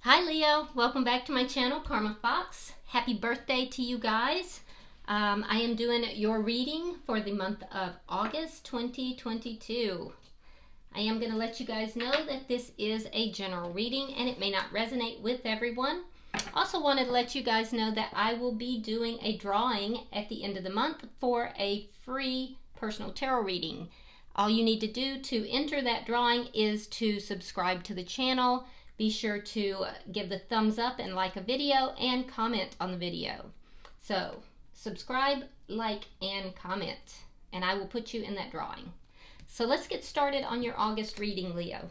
Hi Leo, welcome back to my channel, Karma Fox. Happy birthday to you guys. I am doing your reading for the month of August 2022. I am going to let you guys know that this is a general reading and it may not resonate with everyone. Also wanted to let you guys know that I will be doing a drawing at the end of the month for a free personal tarot reading. All you need to do to enter that drawing is to subscribe to the channel. Be sure to give the thumbs up and like a video and comment on the video. So subscribe, like, and comment, and I will put you in that drawing. So let's get started on your August reading, Leo.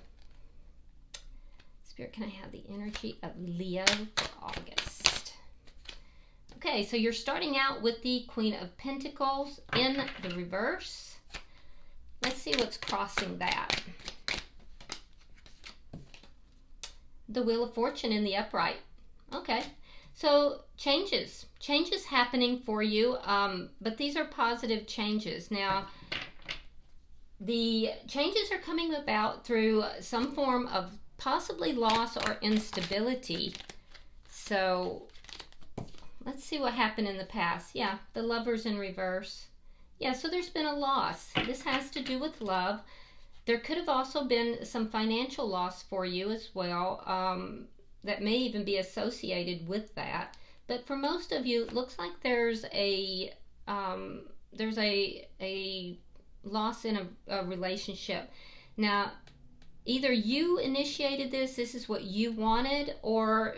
Spirit, can I have the energy of Leo for August? Okay, so you're starting out with the Queen of Pentacles in the reverse. Let's see what's crossing that. The Wheel of Fortune in the upright. Okay, so changes happening for you, but these are positive changes. Now, the changes are coming about through some form of possibly loss or instability. So let's see what happened in the past. Yeah, the Lovers in reverse. Yeah, so there's been a loss. This has to do with love. There could have also been some financial loss for you as well, that may even be associated with that. But for most of you, it looks like there's a loss in a relationship. Now, either you initiated this is what you wanted, or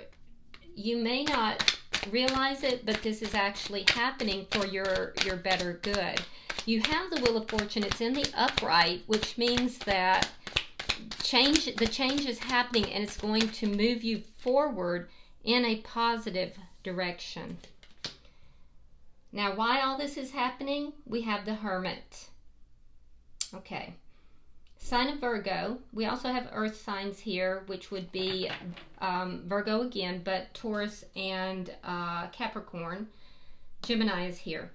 you may not realize it, but this is actually happening for your better good. You have the Wheel of Fortune. It's in the upright, which means that the change is happening and it's going to move you forward in a positive direction. Now, why all this is happening? We have the Hermit. Okay. Sign of Virgo. We also have earth signs here, which would be Virgo again, but Taurus and Capricorn. Gemini is here.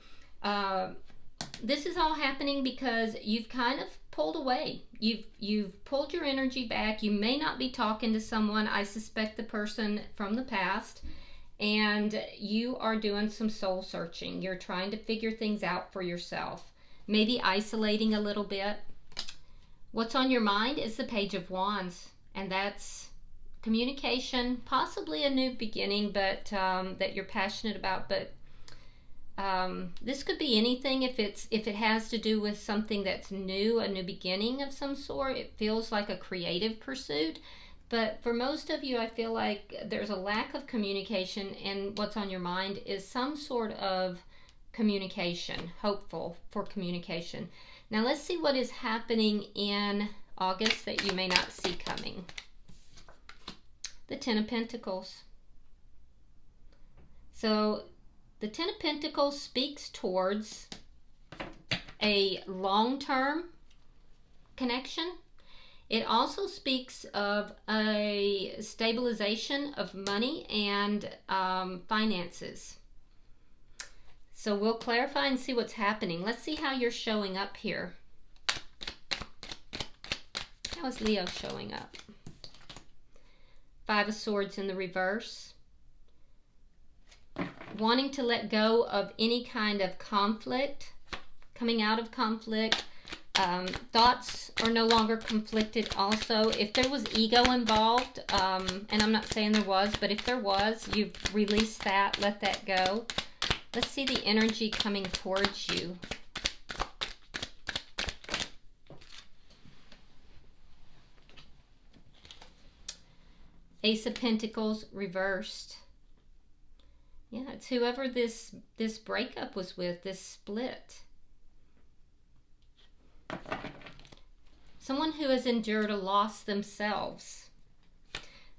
This is all happening because you've kind of pulled away. You've pulled your energy back. You may not be talking to someone. I suspect the person from the past. And you are doing some soul searching. You're trying to figure things out for yourself. Maybe isolating a little bit. What's on your mind is the Page of Wands. And that's communication, possibly a new beginning, but that you're passionate about. But this could be anything. If it has to do with something that's new, a new beginning of some sort, it feels like a creative pursuit. But for most of you, I feel like there's a lack of communication, and what's on your mind is some sort of communication, hopeful for communication. Now let's see what is happening in August that you may not see coming. The Ten of Pentacles. So the Ten of Pentacles speaks towards a long-term connection. It also speaks of a stabilization of money and finances. So we'll clarify and see what's happening. Let's see how you're showing up here. How is Leo showing up? Five of Swords in the reverse. Wanting to let go of any kind of conflict, coming out of conflict. Thoughts are no longer conflicted also. If there was ego involved, and I'm not saying there was, but if there was, you've released that, let that go. Let's see the energy coming towards you. Ace of Pentacles reversed. Yeah, it's whoever this breakup was with, this split. Someone who has endured a loss themselves.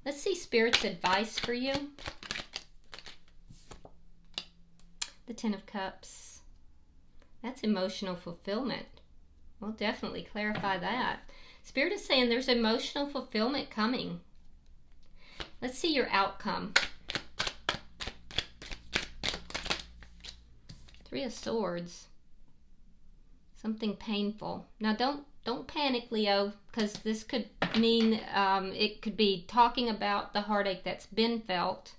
Let's see Spirit's advice for you. The Ten of Cups. That's emotional fulfillment. We'll definitely clarify that. Spirit is saying there's emotional fulfillment coming. Let's see your outcome. Three of Swords. Something painful. Now don't panic, Leo, because this could mean, it could be talking about the heartache that's been felt.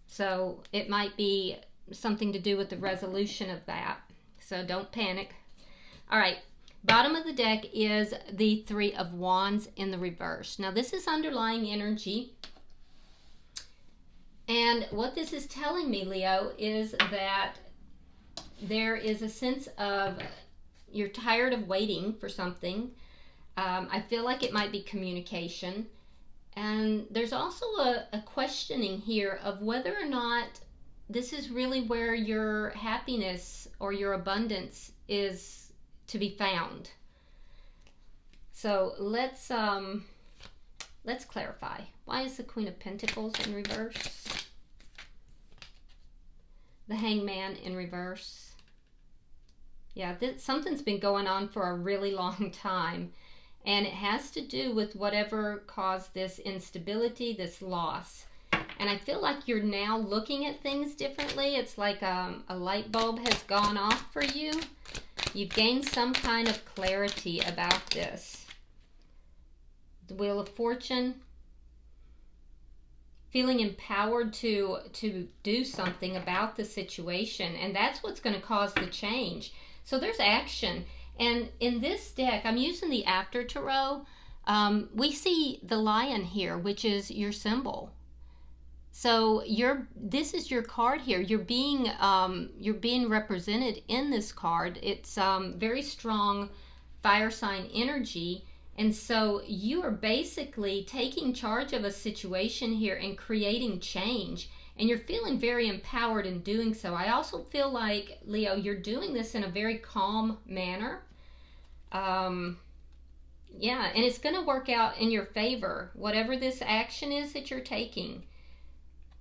So it might be something to do with the resolution of that. So don't panic. All right. Bottom of the deck is the Three of Wands in the reverse. Now this is underlying energy. And what this is telling me, Leo, is that there is a sense of you're tired of waiting for something. I feel like it might be communication. And there's also a questioning here of whether or not this is really where your happiness or your abundance is to be found. So let's clarify. Why is the Queen of Pentacles in reverse? The Hangman in reverse. Yeah, something's been going on for a really long time. And it has to do with whatever caused this instability, this loss. And I feel like you're now looking at things differently. It's like a light bulb has gone off for you. You've gained some kind of clarity about this. The Wheel of Fortune. Feeling empowered to do something about the situation. And that's what's going to cause the change. So there's action. And in this deck, I'm using the After Tarot. We see the lion here, which is your symbol. So this is your card here. You're being represented in this card. It's very strong fire sign energy. And so you are basically taking charge of a situation here and creating change. And you're feeling very empowered in doing so. I also feel like, Leo, you're doing this in a very calm manner. Yeah, and it's going to work out in your favor. Whatever this action is that you're taking,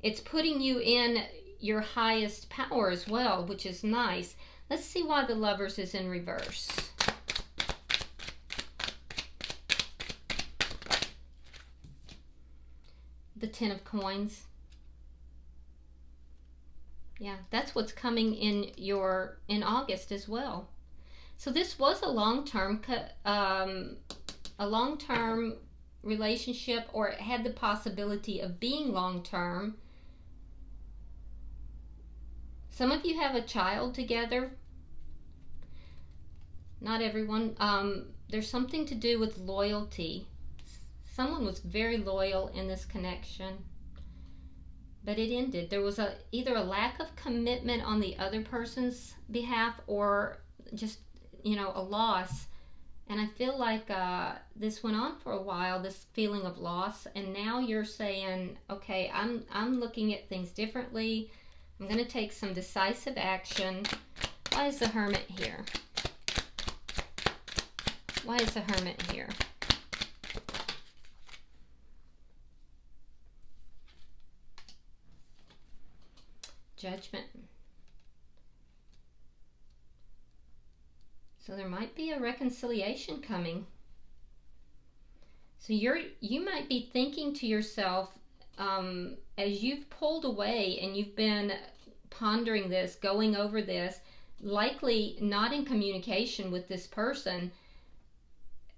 it's putting you in your highest power as well, which is nice. Let's see why the Lovers is in reverse. The Ten of Coins. Yeah, that's what's coming in August as well. So this was a long-term relationship, or it had the possibility of being long-term. Some of you have a child together. Not everyone. There's something to do with loyalty. Someone was very loyal in this connection. But it ended. There was either a lack of commitment on the other person's behalf, or just, a loss. And I feel like this went on for a while, this feeling of loss. And now you're saying, okay, I'm looking at things differently. I'm going to take some decisive action. Why is the Hermit here? Why is the Hermit here? Judgment. So there might be a reconciliation coming. So you might be thinking to yourself, as you've pulled away and you've been pondering this, going over this, likely not in communication with this person,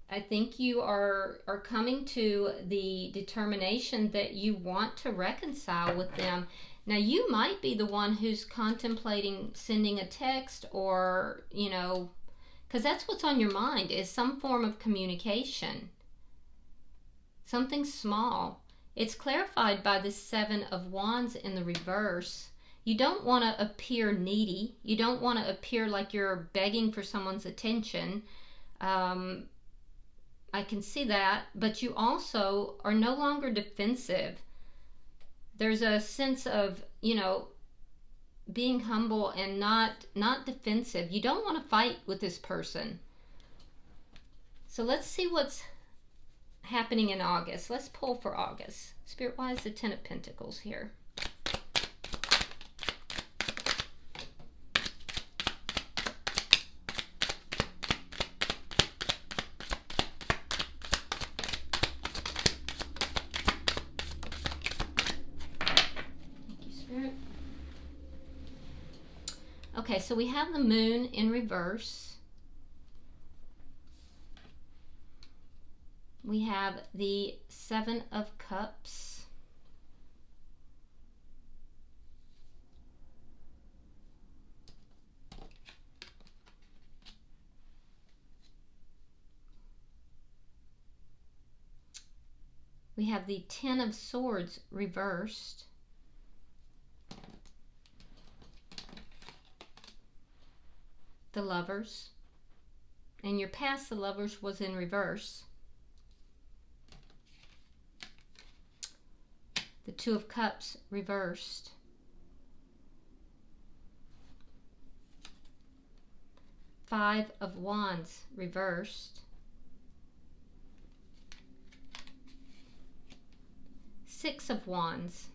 I think you are coming to the determination that you want to reconcile with them. Now, you might be the one who's contemplating sending a text, or, because that's what's on your mind, is some form of communication. Something small. It's clarified by the Seven of Wands in the reverse. You don't want to appear needy. You don't want to appear like you're begging for someone's attention. I can see that. But you also are no longer defensive. There's a sense of, being humble and not defensive. You don't want to fight with this person. So let's see what's happening in August. Let's pull for August. Spirit, why is the Ten of Pentacles here? Okay, so we have the Moon in reverse. we have the Seven of Cups. We have the Ten of Swords reversed. The Lovers. And your past, the Lovers, was in reverse. The Two of Cups reversed. Five of Wands reversed. Six of Wands.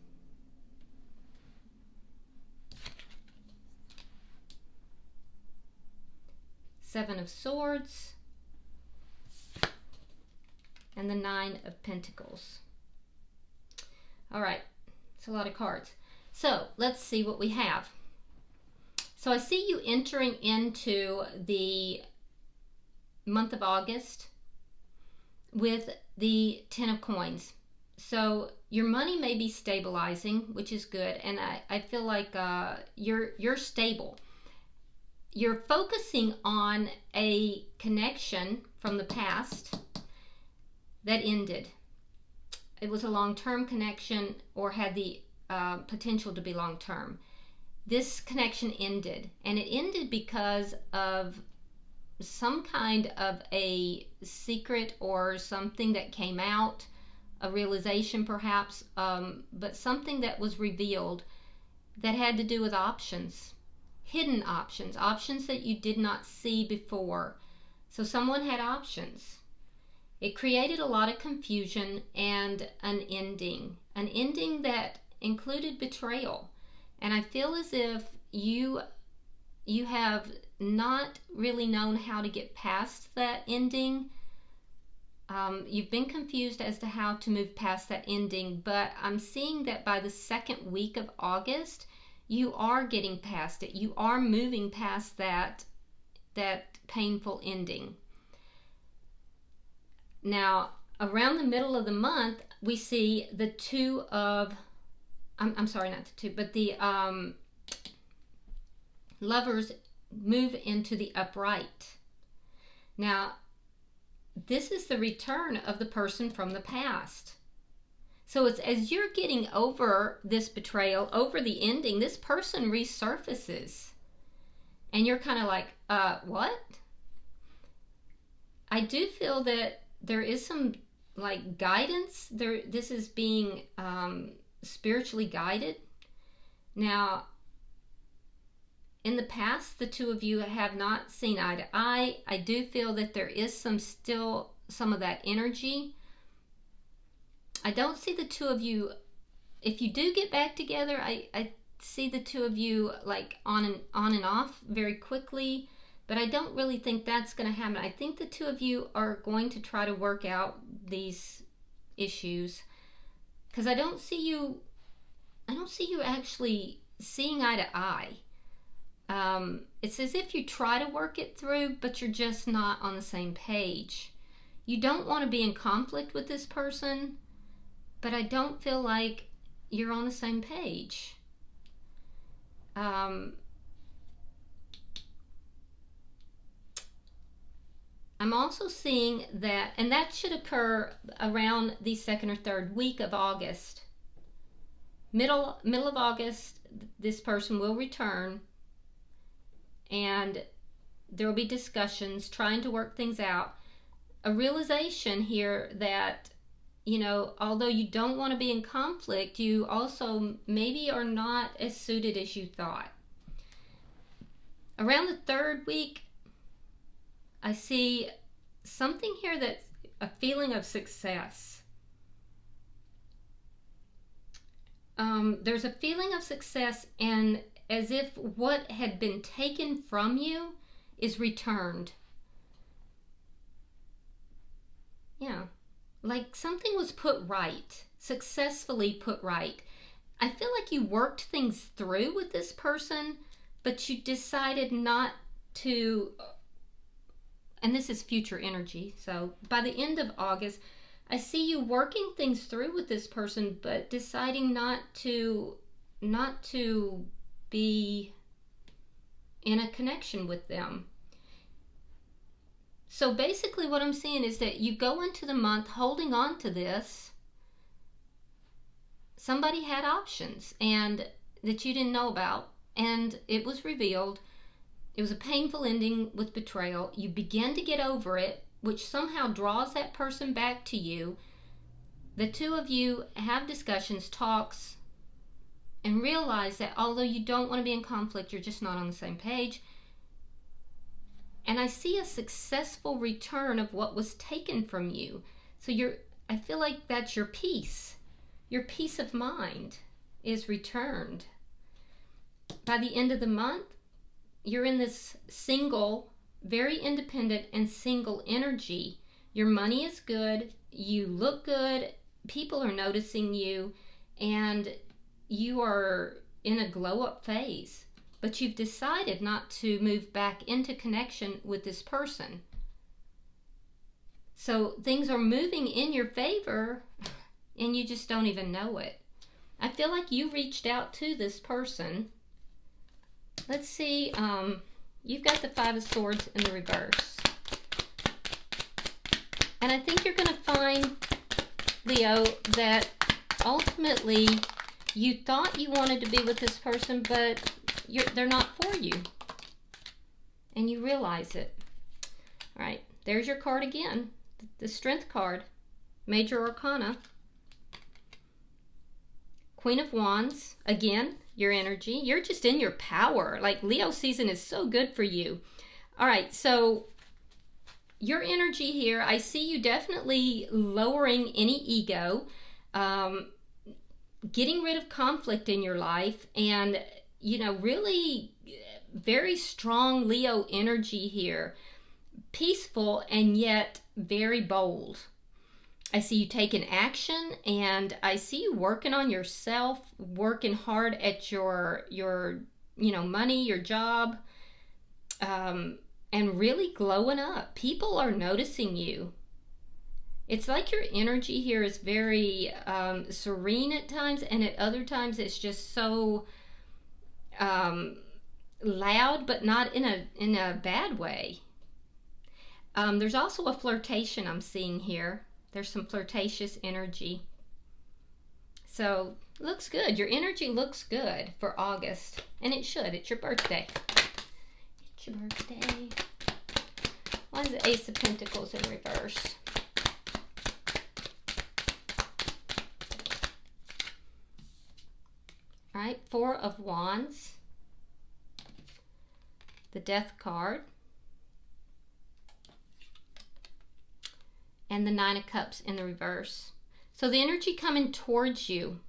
Seven of Swords. And the Nine of Pentacles. All right, it's a lot of cards. So let's see what we have. So I see you entering into the month of August with the Ten of Coins. So your money may be stabilizing, which is good, and I feel like you're stable. You're focusing on a connection from the past that ended. It was a long-term connection or had the potential to be long-term. This connection ended, and it ended because of some kind of a secret or something that came out, a realization perhaps, but something that was revealed that had to do with options, hidden options, options that you did not see before. So someone had options. It created a lot of confusion and an ending that included betrayal. And I feel as if you have not really known how to get past that ending. You've been confused as to how to move past that ending, but I'm seeing that by the second week of August, you are getting past it. You are moving past that painful ending. Now, around the middle of the month, we see the two of, I'm sorry, not the two, but the Lovers move into the upright. Now, this is the return of the person from the past. So it's as you're getting over this betrayal, over the ending, this person resurfaces. And you're kind of like, what? I do feel that there is some like guidance. This is being spiritually guided. Now, in the past, the two of you have not seen eye to eye. I do feel that there is still some of that energy. I don't see the two of you, if you do get back together, I see the two of you like on and off very quickly, but I don't really think that's going to happen. I think the two of you are going to try to work out these issues, because I don't see you actually seeing eye to eye. It's as if you try to work it through, but you're just not on the same page. You don't want to be in conflict with this person, but I don't feel like you're on the same page. I'm also seeing that, and that should occur around the second or third week of August. Middle of August, this person will return, and there will be discussions trying to work things out. A realization here that, you know, although you don't want to be in conflict, you also maybe are not as suited as you thought. Around the third week, I see something here that's a feeling of success. There's a feeling of success, and as if what had been taken from you is returned. Yeah, like something was put right, successfully put right. I feel like you worked things through with this person, but you decided not to, and this is future energy, so by the end of August, I see you working things through with this person, but deciding not to be in a connection with them. So basically what I'm seeing is that you go into the month holding on to this. Somebody had options and that you didn't know about, and it was revealed. It was a painful ending with betrayal. You begin to get over it, which somehow draws that person back to you. The two of you have discussions, talks, and realize that although you don't want to be in conflict, you're just not on the same page. And I see a successful return of what was taken from you. So I feel like that's your peace. Your peace of mind is returned. By the end of the month, you're in this single, very independent and single energy. Your money is good. You look good. People are noticing you. And you are in a glow-up phase. But you've decided not to move back into connection with this person. So things are moving in your favor, and you just don't even know it. I feel like you reached out to this person. Let's see, you've got the Five of Swords in the reverse. And I think you're going to find, Leo, that ultimately you thought you wanted to be with this person, but they're not for you. And you realize it. All right, there's your card again. The Strength card. Major Arcana. Queen of Wands. Again, your energy. You're just in your power. Like, Leo season is so good for you. All right, so your energy here, I see you definitely lowering any ego, getting rid of conflict in your life, and, you know, really very strong Leo energy here. Peaceful and yet very bold. I see you taking action, and I see you working on yourself, working hard at your money, your job, and really glowing up. People are noticing you. It's like your energy here is very serene at times, and at other times it's just so loud, but not in a bad way. There's also a flirtation I'm seeing here. There's some flirtatious energy. So, looks good. Your energy looks good for August. And it should. It's your birthday. It's your birthday. Why is the Ace of Pentacles in reverse? All right, Four of Wands. The Death card. And the Nine of Cups in the reverse. So the energy coming towards you.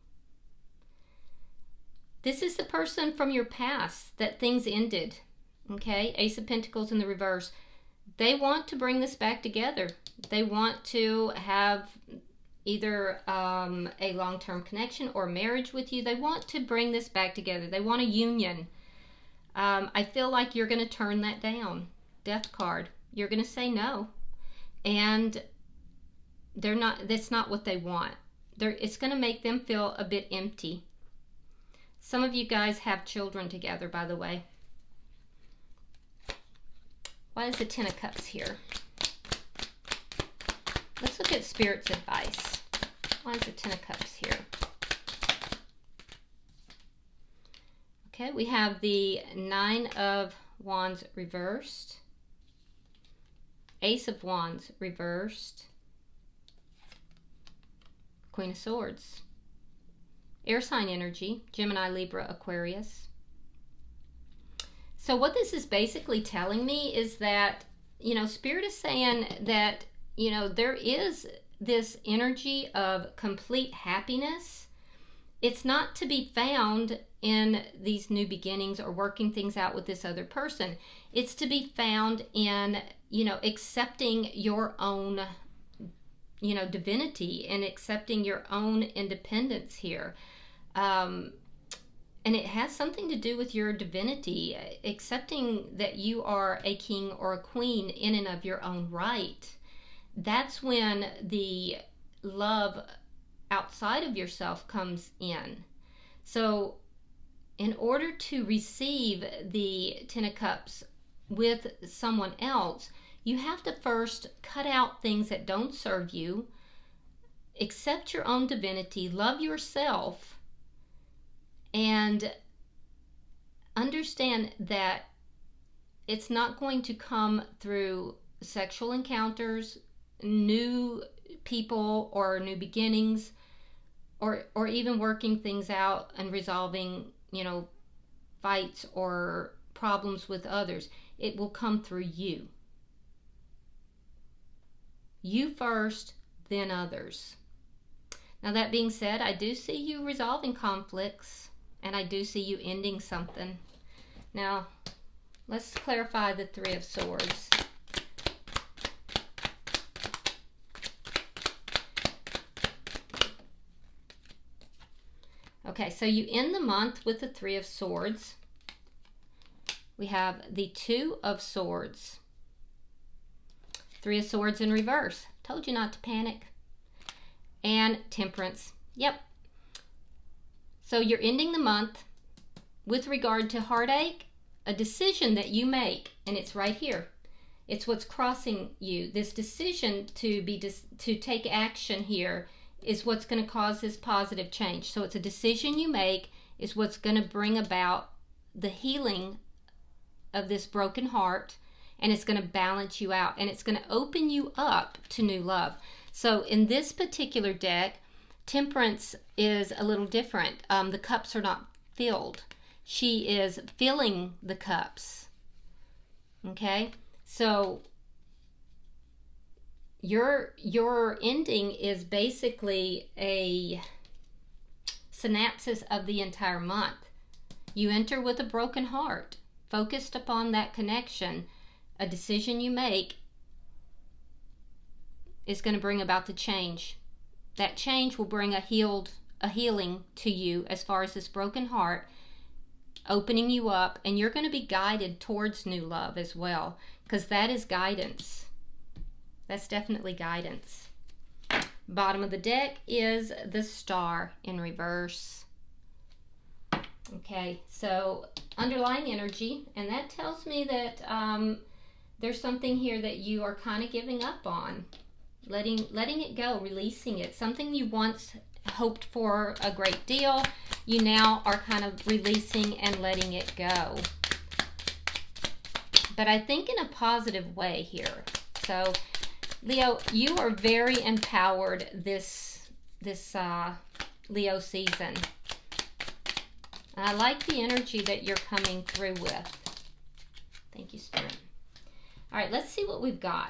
This is the person from your past that things ended. Okay, Ace of Pentacles in the reverse. They want to bring this back together. They want to have either a long-term connection or marriage with you. They want to bring this back together. They want a union. I feel like you're going to turn that down. Death card. You're going to say no. And that's not what they want. It's going to make them feel a bit empty. Some of you guys have children together, by the way. Why is the Ten of Cups here? Let's look at Spirit's advice. Why is the Ten of Cups here? Okay, we have the Nine of Wands reversed. Ace of Wands reversed. Queen of Swords. Air sign energy, Gemini, Libra, Aquarius. So what this is basically telling me is that, Spirit is saying that, there is this energy of complete happiness. It's not to be found in these new beginnings or working things out with this other person. It's to be found in, accepting your own divinity and accepting your own independence here. And it has something to do with your divinity, accepting that you are a king or a queen in and of your own right. That's when the love outside of yourself comes in. So in order to receive the Ten of Cups with someone else, you have to first cut out things that don't serve you, accept your own divinity, love yourself, and understand that it's not going to come through sexual encounters, new people, or new beginnings, or even working things out and resolving, fights or problems with others. It will come through you. You first, then others. Now, that being said, I do see you resolving conflicts, and I do see you ending something. Now, let's clarify the Three of Swords. Okay, so you end the month with the Three of Swords. We have the Two of Swords. Three of Swords in reverse. Told you not to panic. And Temperance. Yep. So you're ending the month with regard to heartache, a decision that you make, and it's right here. It's what's crossing you. This decision to take action here is what's going to cause this positive change. So it's a decision you make is what's going to bring about the healing of this broken heart, and it's going to balance you out, and it's going to open you up to new love. So in this particular deck, Temperance is a little different. The cups are not filled. She is filling the cups. Okay? So your ending is basically a synopsis of the entire month. You enter with a broken heart, focused upon that connection. A decision you make is going to bring about the change. That change will bring a healing to you as far as this broken heart, opening you up, and you're going to be guided towards new love as well, because that is guidance. That's definitely guidance. Bottom of the deck is the Star in reverse. Okay, so underlying energy, and that tells me that there's something here that you are kind of giving up on. Letting it go, releasing it. Something you once hoped for a great deal, you now are kind of releasing and letting it go. But I think in a positive way here. So, Leo, you are very empowered this Leo season. And I like the energy that you're coming through with. Thank you, Spirit. All right, let's see what we've got.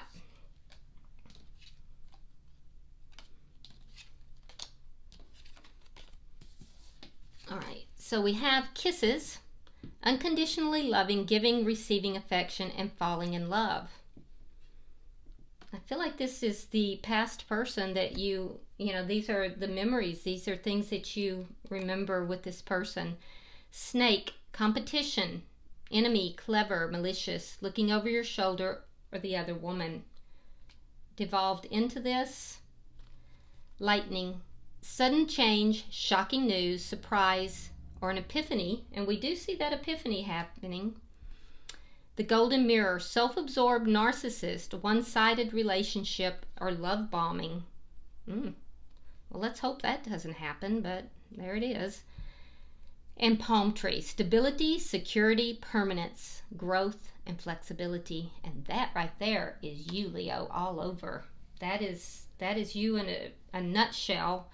All right, so we have kisses, unconditionally loving, giving, receiving affection, and falling in love. I feel like this is the past person that these are the memories. These are things that you remember with this person. Snake, competition, enemy, clever, malicious, looking over your shoulder, or the other woman. Devolved into this. Lightning, sudden change, shocking news, surprise, or an epiphany. And we do see that epiphany happening. The Golden Mirror, self-absorbed narcissist, one-sided relationship, or love bombing. Well, let's hope that doesn't happen, but there it is. And Palm Tree, stability, security, permanence, growth, and flexibility. And that right there is you, Leo, all over. That is you in a nutshell,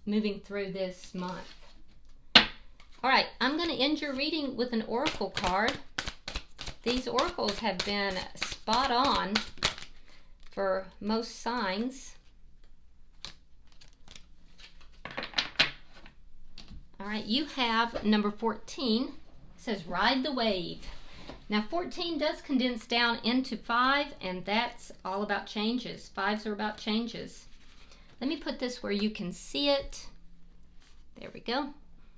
moving through this month. All right, I'm going to end your reading with an oracle card. These oracles have been spot on for most signs. All right, you have number 14. It says ride the wave. Now 14 does condense down into 5, and that's all about changes. 5s are about changes. Let me put this where you can see it. There we go.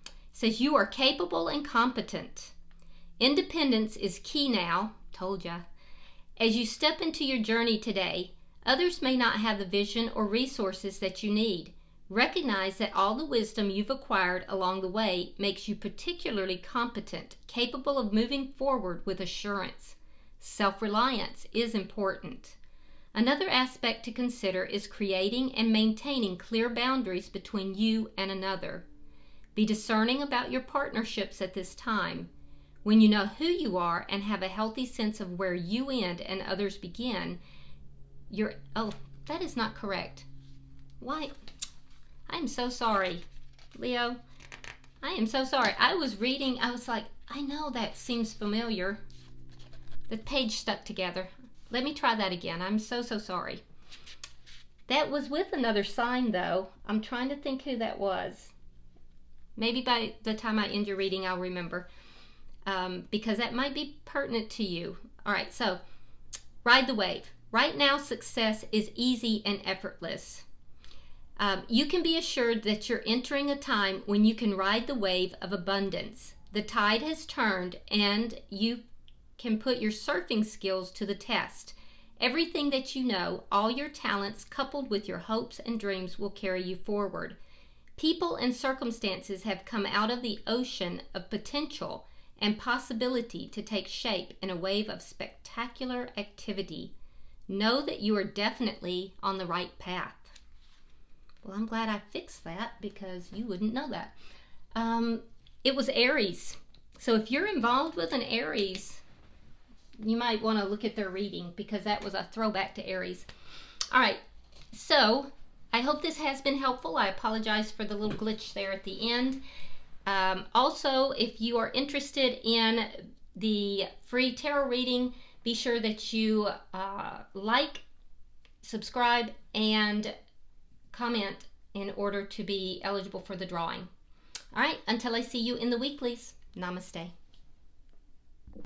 It says you are capable and competent. Independence is key now. Told ya. As you step into your journey today, Others may not have the vision or resources that you need. Recognize that all the wisdom you've acquired along the way makes you particularly competent, capable of moving forward with assurance. Self-reliance is important. Another aspect to consider is creating and maintaining clear boundaries between you and another. Be discerning about your partnerships at this time. When you know who you are and have a healthy sense of where you end and others begin, oh, that is not correct. Why? I am so sorry, Leo. I am so sorry. I was reading, I was like, I know that seems familiar. The page stuck together. Let me try that again. I'm so sorry. That was with another sign, though. I'm trying to think who that was. Maybe by the time I end your reading, I'll remember. Because that might be pertinent to you. All right, so ride the wave. Right now, success is easy and effortless. You can be assured that you're entering a time when you can ride the wave of abundance. The tide has turned and you can put your surfing skills to the test. Everything that you know, all your talents coupled with your hopes and dreams will carry you forward. People and circumstances have come out of the ocean of potential and possibility to take shape in a wave of spectacular activity. Know that you are definitely on the right path. Well, I'm glad I fixed that because you wouldn't know that. It was Aries. So if you're involved with an Aries, you might want to look at their reading because that was a throwback to Aries. All right, so I hope this has been helpful. I apologize for the little glitch there at the end. Also, if you are interested in the free tarot reading, be sure that you like, subscribe, and comment in order to be eligible for the drawing. All right, until I see you in the weeklies, namaste.